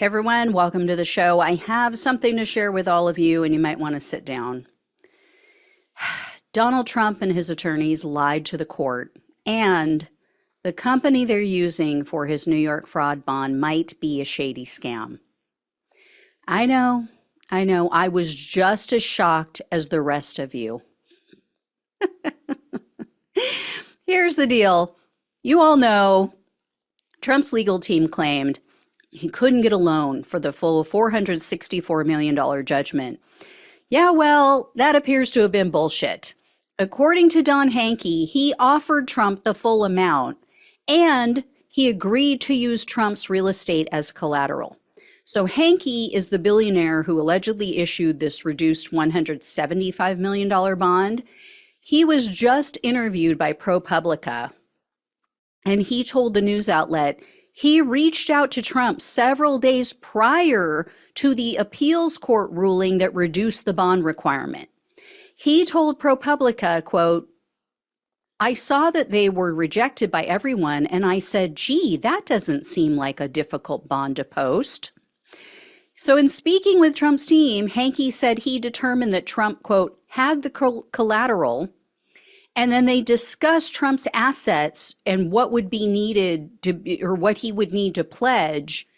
Hey everyone, welcome to the show. I have something to share with all of you, and you might want to sit down. Donald Trump and his attorneys lied to the court, and the company they're using for his New York fraud bond might be a shady scam. I know, I was just as shocked as the rest of you. Here's the deal. You all know Trump's legal team claimed he couldn't get a loan for the full $464 million judgment. Yeah, well, that appears to have been bullshit. According to Don Hankey, he offered Trump the full amount, and he agreed to use Trump's real estate as collateral. So Hankey is the billionaire who allegedly issued this reduced $175 million bond. He was just interviewed by ProPublica, and he told the news outlet he reached out to Trump several days prior to the appeals court ruling that reduced the bond requirement. He told ProPublica, quote, "I saw that they were rejected by everyone, and I said, gee, that doesn't seem like a difficult bond to post." So in speaking with Trump's team, Hankey said he determined that Trump, quote, had the collateral, and then they discussed Trump's assets and what would be needed to, or what he would need to pledge.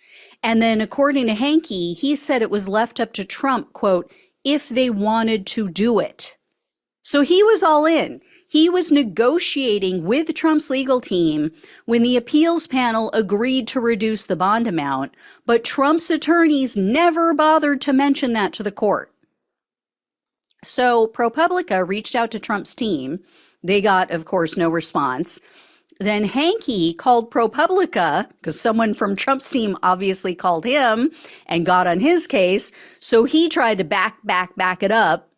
And then according to Hankey, he said it was left up to Trump, quote, if they wanted to do it. So he was all in. He was negotiating with Trump's legal team when the appeals panel agreed to reduce the bond amount, but Trump's attorneys never bothered to mention that to the court. So ProPublica reached out to Trump's team. They got, of course, no response. Then Hankey called ProPublica because someone from Trump's team obviously called him and got on his case. So he tried to back it up.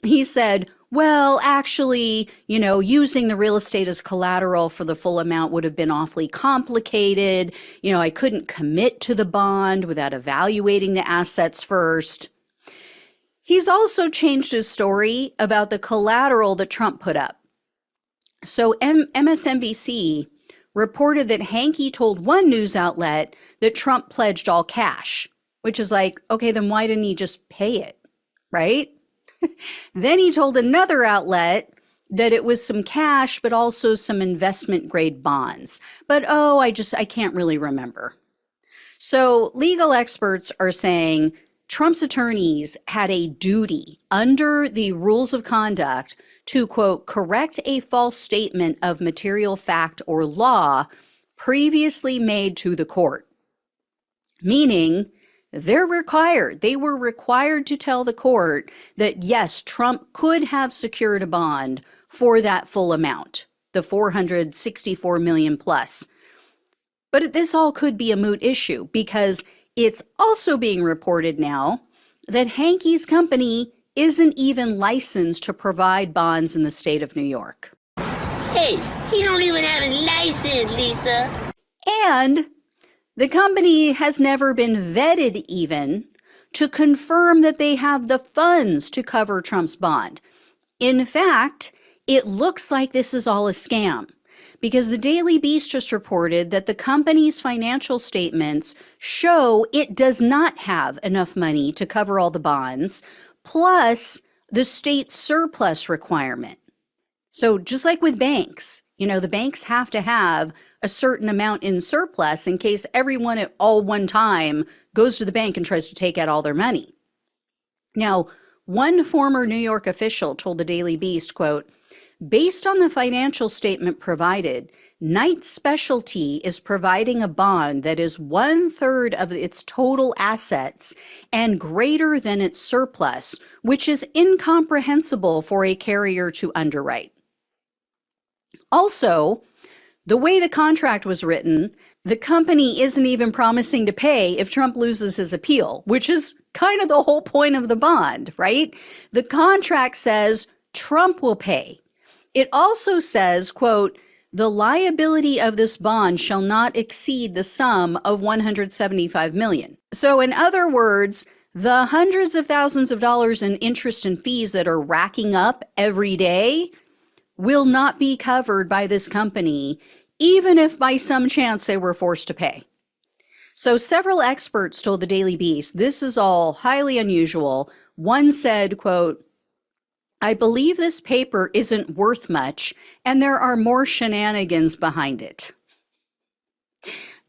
He said, well, actually, using the real estate as collateral for the full amount would have been awfully complicated. I couldn't commit to the bond without evaluating the assets first. He's also changed his story about the collateral that Trump put up. So MSNBC reported that Hankey told one news outlet that Trump pledged all cash, which is like, okay, then why didn't he just pay it, right? Then he told another outlet that it was some cash, but also some investment grade bonds. But I can't really remember. So legal experts are saying Trump's attorneys had a duty under the rules of conduct to, quote, correct a false statement of material fact or law previously made to the court. Meaning they were required to tell the court that, yes, Trump could have secured a bond for that full amount, the $464 million plus. But this all could be a moot issue because it's also being reported now that Hankey's company isn't even licensed to provide bonds in the state of New York. Hey, he don't even have a license, Lisa. And the company has never been vetted even to confirm that they have the funds to cover Trump's bond. In fact, it looks like this is all a scam, because the Daily Beast just reported that the company's financial statements show it does not have enough money to cover all the bonds, plus the state surplus requirement. So just like with banks, the banks have to have a certain amount in surplus in case everyone at all one time goes to the bank and tries to take out all their money. Now, one former New York official told the Daily Beast, quote, based on the financial statement provided, Knight Specialty is providing a bond that is 1/3 of its total assets and greater than its surplus, which is incomprehensible for a carrier to underwrite. Also, the way the contract was written, the company isn't even promising to pay if Trump loses his appeal, which is kind of the whole point of the bond, right? The contract says Trump will pay. It also says, quote, the liability of this bond shall not exceed the sum of $175 million. So in other words, the hundreds of thousands of dollars in interest and fees that are racking up every day will not be covered by this company, even if by some chance they were forced to pay. So several experts told the Daily Beast this is all highly unusual. One said, quote, "I believe this paper isn't worth much, and there are more shenanigans behind it."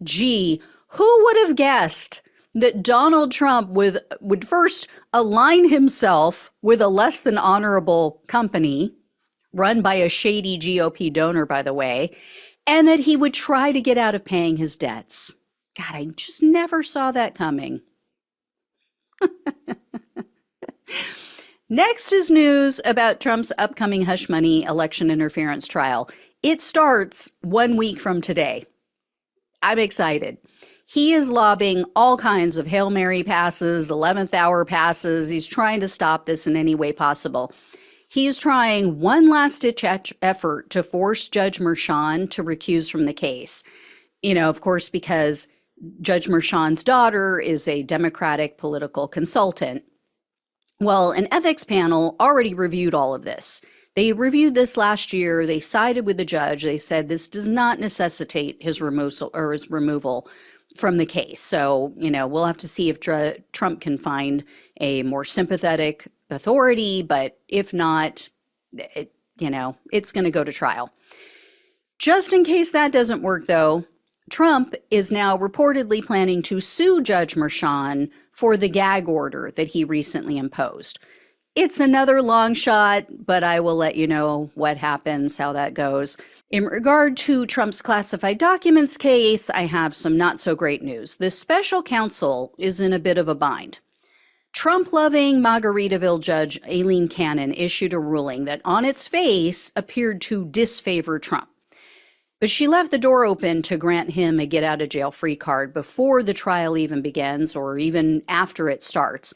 Gee, who would have guessed that Donald Trump would first align himself with a less than honorable company, run by a shady GOP donor, by the way, and that he would try to get out of paying his debts? God, I just never saw that coming. Next is news about Trump's upcoming hush money election interference trial. It starts 1 week from today. I'm excited. He is lobbing all kinds of Hail Mary passes, 11th hour passes. He's trying to stop this in any way possible. He's trying one last ditch effort to force Judge Merchan to recuse from the case. You know, of course, because Judge Merchan's daughter is a Democratic political consultant. Well, an ethics panel already reviewed all of this. They reviewed this last year. They sided with the judge. They said this does not necessitate his removal from the case. So, you know, we'll have to see if Trump can find a more sympathetic authority, but if not, it's going to go to trial. Just in case that doesn't work, though, Trump is now reportedly planning to sue Judge Merchan for the gag order that he recently imposed. It's another long shot, but I will let you know what happens, how that goes. In regard to Trump's classified documents case, I have some not so great news. The special counsel is in a bit of a bind. Trump-loving Margaritaville Judge Aileen Cannon issued a ruling that on its face appeared to disfavor Trump. But she left the door open to grant him a get-out-of-jail-free card before the trial even begins or even after it starts.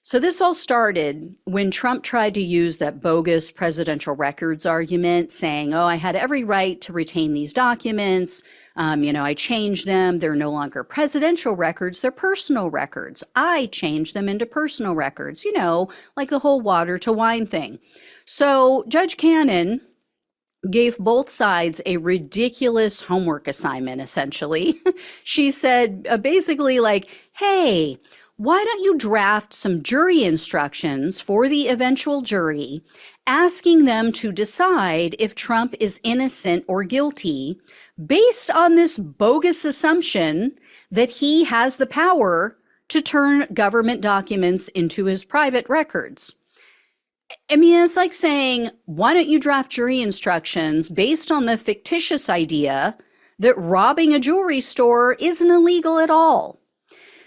So this all started when Trump tried to use that bogus presidential records argument, saying, I had every right to retain these documents. I changed them. They're no longer presidential records. They're personal records. I changed them into personal records, like the whole water to wine thing. So Judge Cannon gave both sides a ridiculous homework assignment, essentially. She said basically like, hey, why don't you draft some jury instructions for the eventual jury, asking them to decide if Trump is innocent or guilty based on this bogus assumption that he has the power to turn government documents into his private records. I mean, it's like saying, why don't you draft jury instructions based on the fictitious idea that robbing a jewelry store isn't illegal at all?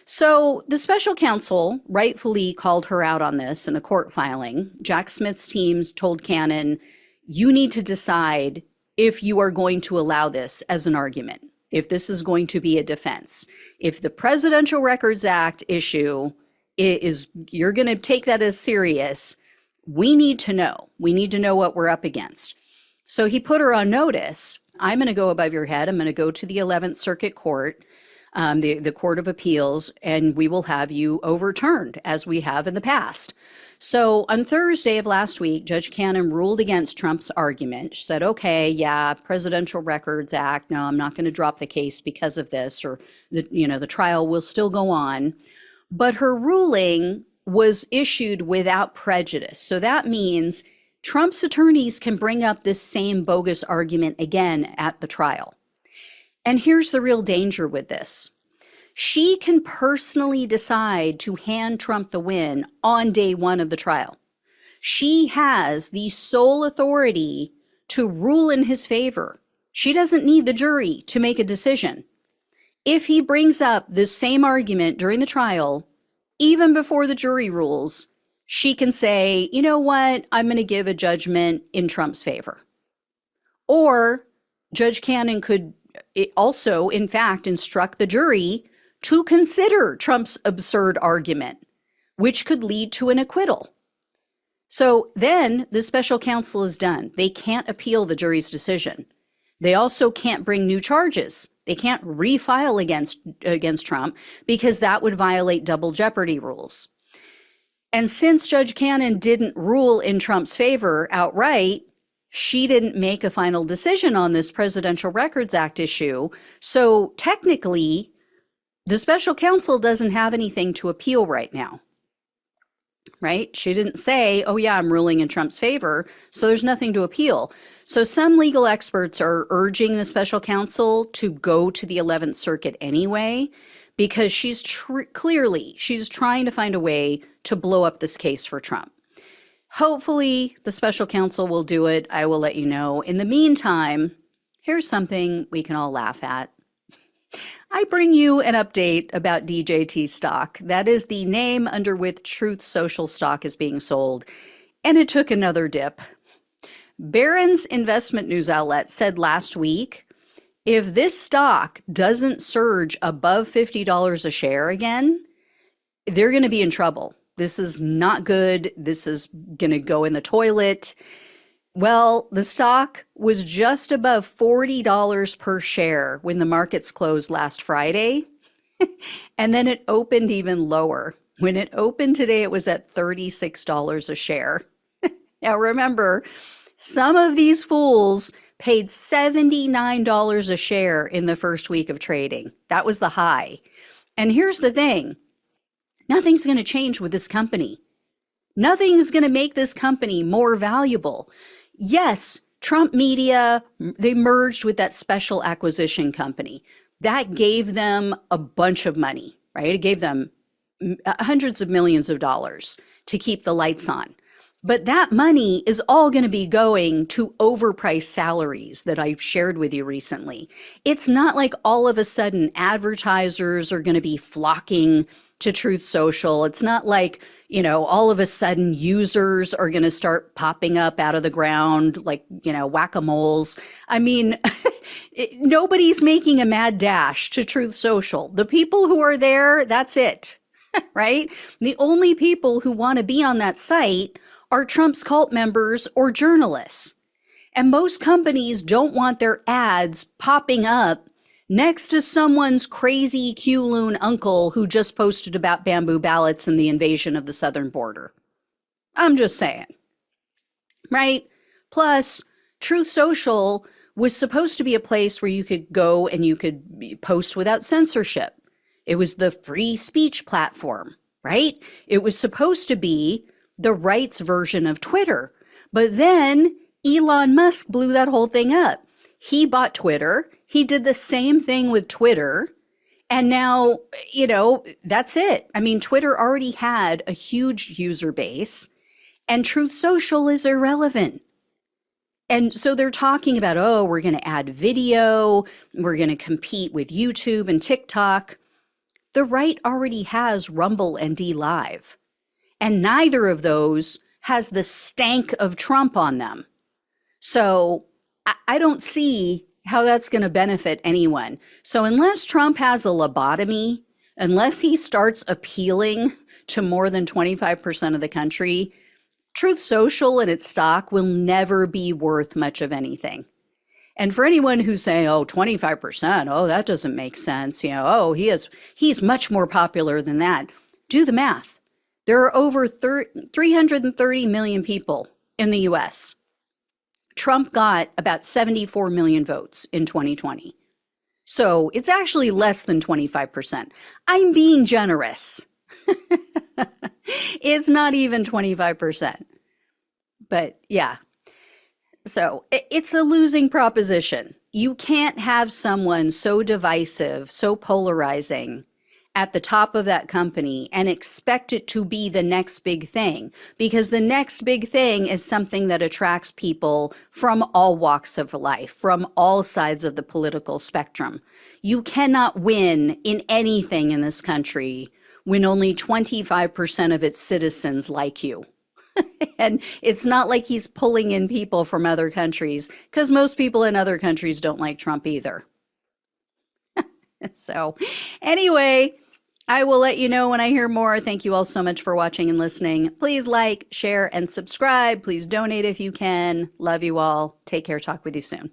So the special counsel rightfully called her out on this in a court filing. Jack Smith's teams told Cannon, you need to decide if you are going to allow this as an argument, if this is going to be a defense. If the Presidential Records Act issue is, you're going to take that as serious, we need to know. We need to know what we're up against. So he put her on notice. I'm going to go above your head. I'm going to go to the 11th Circuit Court, the Court of Appeals, and we will have you overturned as we have in the past. So on Thursday of last week, Judge Cannon ruled against Trump's argument. She said, okay, yeah, Presidential Records Act. No, I'm not going to drop the case because of this, or the trial will still go on. But her ruling was issued without prejudice. So that means Trump's attorneys can bring up this same bogus argument again at the trial. And here's the real danger with this. She can personally decide to hand Trump the win on day one of the trial. She has the sole authority to rule in his favor. She doesn't need the jury to make a decision. If he brings up this same argument during the trial, even before the jury rules, she can say, you know what, I'm going to give a judgment in Trump's favor. Or Judge Cannon could also, in fact, instruct the jury to consider Trump's absurd argument, which could lead to an acquittal. So then the special counsel is done. They can't appeal the jury's decision. They also can't bring new charges. They can't refile against Trump because that would violate double jeopardy rules. And since Judge Cannon didn't rule in Trump's favor outright, she didn't make a final decision on this Presidential Records Act issue. So technically, The special counsel doesn't have anything to appeal right now, right? She didn't say, oh, yeah, I'm ruling in Trump's favor, so there's nothing to appeal. So some legal experts are urging the special counsel to go to the 11th Circuit anyway, because she's trying to find a way to blow up this case for Trump. Hopefully, the special counsel will do it. I will let you know. In the meantime, here's something we can all laugh at. I bring you an update about DJT stock. That is the name under which Truth Social stock is being sold, and it took another dip. Barron's investment news outlet said last week, if this stock doesn't surge above $50 a share again, they're going to be in trouble. This is not good. This is going to go in the toilet. Well, the stock was just above $40 per share when the markets closed last Friday. And then it opened even lower. When it opened today, it was at $36 a share. Now remember, some of these fools paid $79 a share in the first week of trading. That was the high. And here's the thing. Nothing's going to change with this company. Nothing is going to make this company more valuable. Yes, Trump Media, they merged with that special acquisition company. That gave them a bunch of money, right? It gave them hundreds of millions of dollars to keep the lights on. But that money is all going to be going to overpriced salaries that I shared with you recently. It's not like all of a sudden advertisers are going to be flocking to Truth Social. It's not like, all of a sudden users are going to start popping up out of the ground like, whack-a-moles. I mean, nobody's making a mad dash to Truth Social. The people who are there, that's it, right? The only people who want to be on that site are Trump's cult members or journalists. And most companies don't want their ads popping up next to someone's crazy Q-loon uncle who just posted about bamboo ballots and the invasion of the southern border. I'm just saying, right? Plus, Truth Social was supposed to be a place where you could go and you could post without censorship. It was the free speech platform, right? It was supposed to be the rights version of Twitter. But then Elon Musk blew that whole thing up. He bought Twitter. He did the same thing with Twitter. And now, that's it. I mean, Twitter already had a huge user base, and Truth Social is irrelevant. And so they're talking about, we're going to add video. We're going to compete with YouTube and TikTok. The right already has Rumble and DLive. And neither of those has the stank of Trump on them. So I don't see how that's going to benefit anyone. So unless Trump has a lobotomy, unless he starts appealing to more than 25% of the country, Truth Social and its stock will never be worth much of anything. And for anyone who's saying, 25%, that doesn't make sense. He's much more popular than that. Do the math. There are over 330 million people in the US. Trump got about 74 million votes in 2020. So it's actually less than 25%. I'm being generous. It's not even 25%. But yeah, so it's a losing proposition. You can't have someone so divisive, so polarizing at the top of that company and expect it to be the next big thing, because the next big thing is something that attracts people from all walks of life, from all sides of the political spectrum. You cannot win in anything in this country when only 25% of its citizens like you. And it's not like he's pulling in people from other countries, because most people in other countries don't like Trump either. So anyway, I will let you know when I hear more. Thank you all so much for watching and listening. Please like, share, and subscribe. Please donate if you can. Love you all. Take care. Talk with you soon.